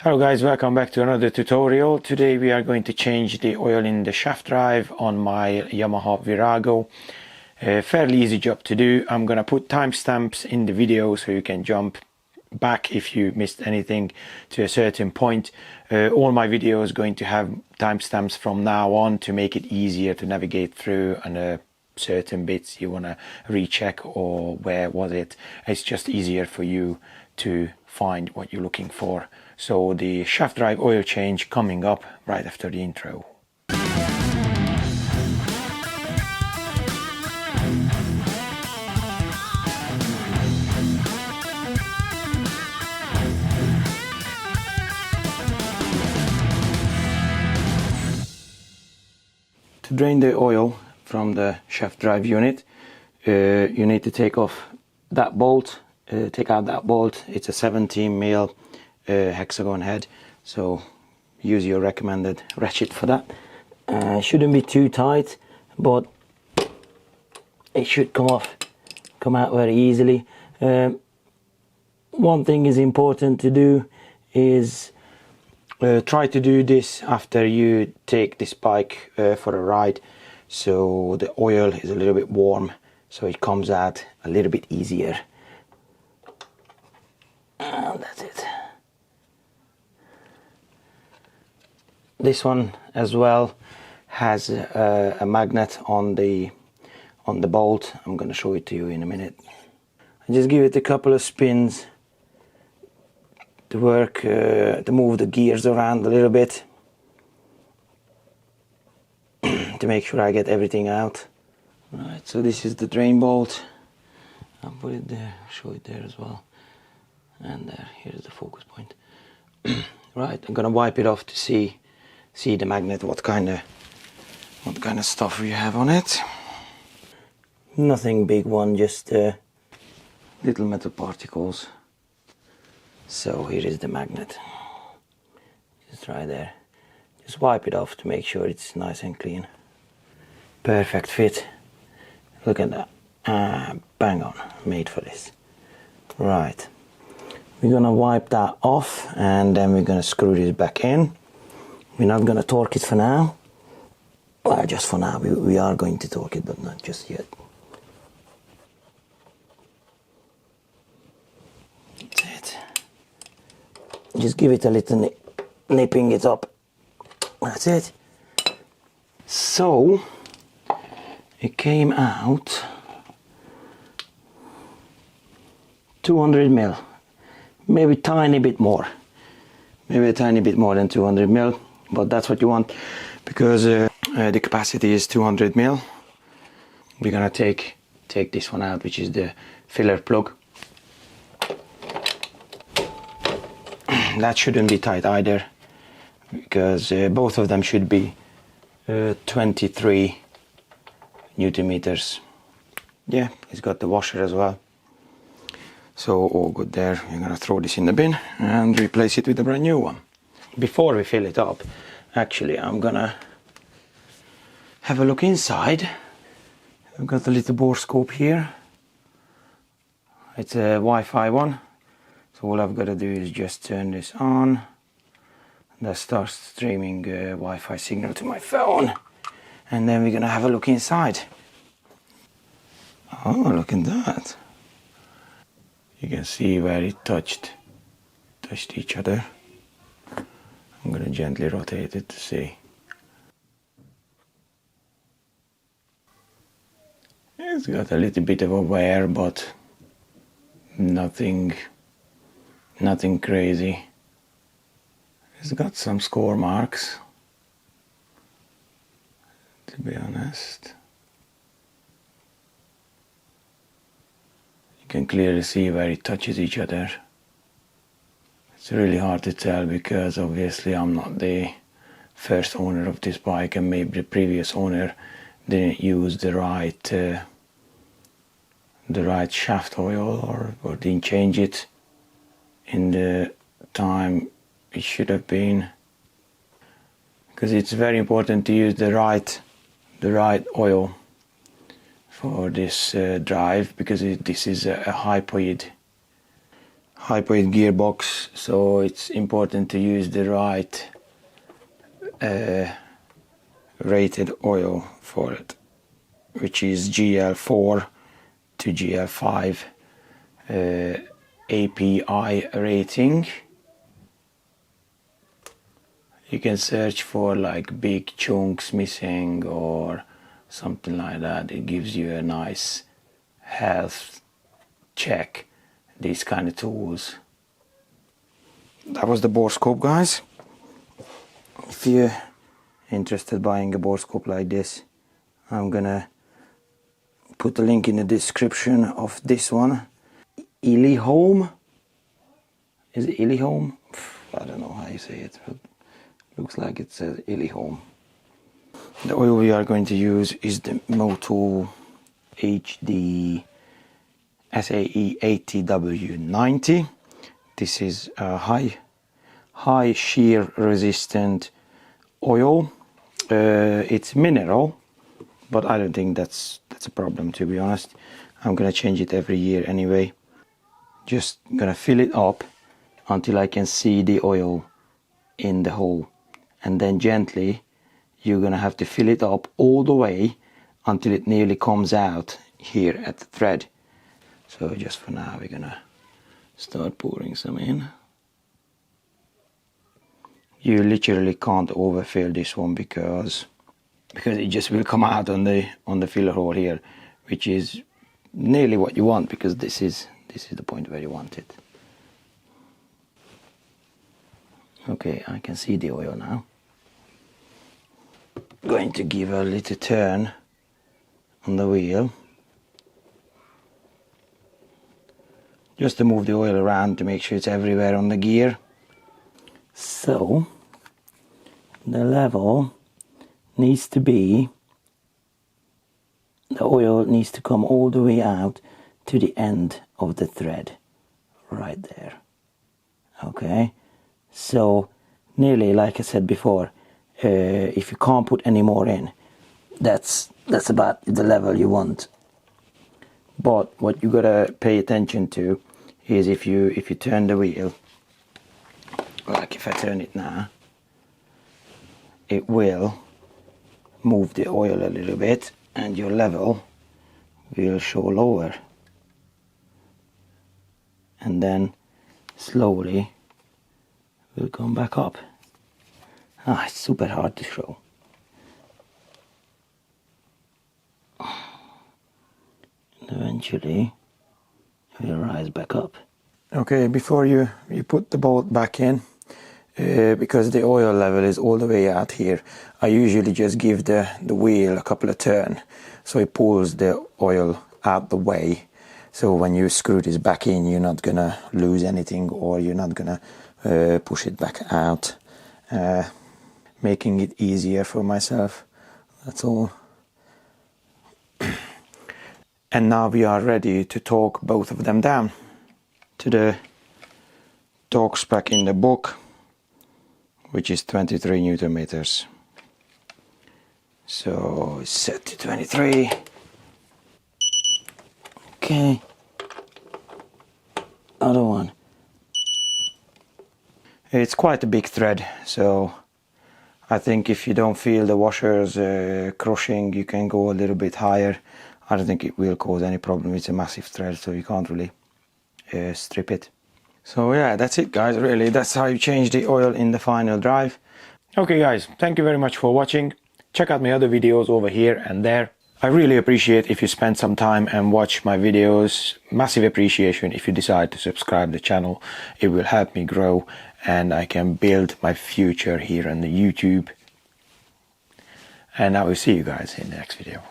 Hello guys, welcome back to another tutorial. Today we are going to change the oil in the shaft drive on my Yamaha Virago. A fairly easy job to do. I'm gonna put timestamps in the video so you can jump back if you missed anything to a certain point. All my videos going to have timestamps from now on to make it easier to navigate through, and certain bits you want to recheck or where was it. It's just easier for you to find what you're looking for. So the shaft drive oil change coming up right after the intro. To drain the oil from the shaft drive unit, you need to take off that bolt, take out that bolt. It's a 17mm hexagon head, so use your recommended ratchet for that. Shouldn't be too tight, but it should come out very easily. One thing is important to do is try to do this after you take this bike for a ride, so the oil is a little bit warm, so it comes out a little bit easier. And that's it. This one as well has a magnet on the bolt. I'm going to show it to you in a minute. I just give it a couple of spins to work, to move the gears around a little bit to make sure I get everything out. Right, so this is the drain bolt. I'll put it there, show it there as well. And there, here's the focus point. Right, I'm gonna wipe it off to see the magnet, what kind of stuff we have on it. Nothing big one, just little metal particles. So here is the magnet, just right there. Just wipe it off to make sure it's nice and clean. Perfect fit. Look at that. Bang on, made for this. Right, we're gonna wipe that off and then we're gonna screw this back in. We're not gonna torque it for now. Well, just for now. We are going to torque it, but not just yet. That's it. Just give it a little nipping it up. That's it. So it came out 200mm, maybe tiny bit more, maybe a tiny bit more than 200mm, but that's what you want because the capacity is 200mm. We're gonna take this one out, which is the filler plug. That shouldn't be tight either, because both of them should be 23 Newton meters. Yeah, it's got the washer as well. So all good there. We're gonna throw this in the bin and replace it with a brand new one. Before we fill it up, actually I'm gonna have a look inside. I've got a little Borescope here. It's a Wi-Fi one. So all I've got to do is just turn this on. That starts streaming Wi-Fi signal to my phone. And then we're gonna have a look inside. Oh, look at that. You can see where it touched each other. I'm gonna gently rotate it to see. It's got a little bit of a wear, but nothing crazy. It's got some score marks, to be honest. You can clearly see where it touches each other. It's really hard to tell because obviously I'm not the first owner of this bike, and maybe the previous owner didn't use the right shaft oil or didn't change it in the time it should have been, because it's very important to use the right oil for this drive, because this is a hypoid high-weight gearbox, so it's important to use the right rated oil for it, which is GL4 to GL5 API rating. You can search for like big chunks missing or something like that. It gives you a nice health check, these kind of tools. That was the Borescope, guys. If you're interested buying a Borescope like this, I'm gonna put the link in the description of this one. Home. Is it Home? I don't know how you say it, but looks like it says Home. The oil we are going to use is the Motul HD SAE 80W90. This is a high shear resistant oil. It's mineral, but I don't think that's a problem, to be honest. I'm gonna change it every year anyway. Just gonna fill it up until I can see the oil in the hole, and then gently you're gonna have to fill it up all the way until it nearly comes out here at the thread. So just for now we're gonna start pouring some in. You literally can't overfill this one because it just will come out on the filler hole here, which is nearly what you want, because this is the point where you want it. Okay, I can see the oil now. Going to give a little turn on the wheel just to move the oil around to make sure it's everywhere on the gear. So the level needs to be, the oil needs to come all the way out to the end of the thread, right there. Okay, so nearly, like I said before, if you can't put any more in, that's about the level you want. But what you gotta pay attention to is if you turn the wheel, like if I turn it now, it will move the oil a little bit and your level will show lower, and then slowly will come back up. It's super hard to show. And eventually it will rise back up. Okay, before you put the bolt back in, because the oil level is all the way out here, I usually just give the wheel a couple of turns so it pulls the oil out the way. So when you screw this back in, you're not gonna lose anything, or you're not gonna push it back out. Making it easier for myself, that's all. And now we are ready to torque both of them down to the torque spec in the book, which is 23 Newton meters. So it's set to 23. Okay. Other one. It's quite a big thread, so I think if you don't feel the washers crushing, you can go a little bit higher. I don't think it will cause any problem. It's a massive thread, so you can't really strip it. So yeah, that's it, guys. Really, that's how you change the oil in the final drive. Okay, guys, thank you very much for watching. Check out my other videos over here and there. I really appreciate if you spend some time and watch my videos. Massive appreciation if you decide to subscribe to the channel. It will help me grow and I can build my future here on the YouTube. And I will see you guys in the next video.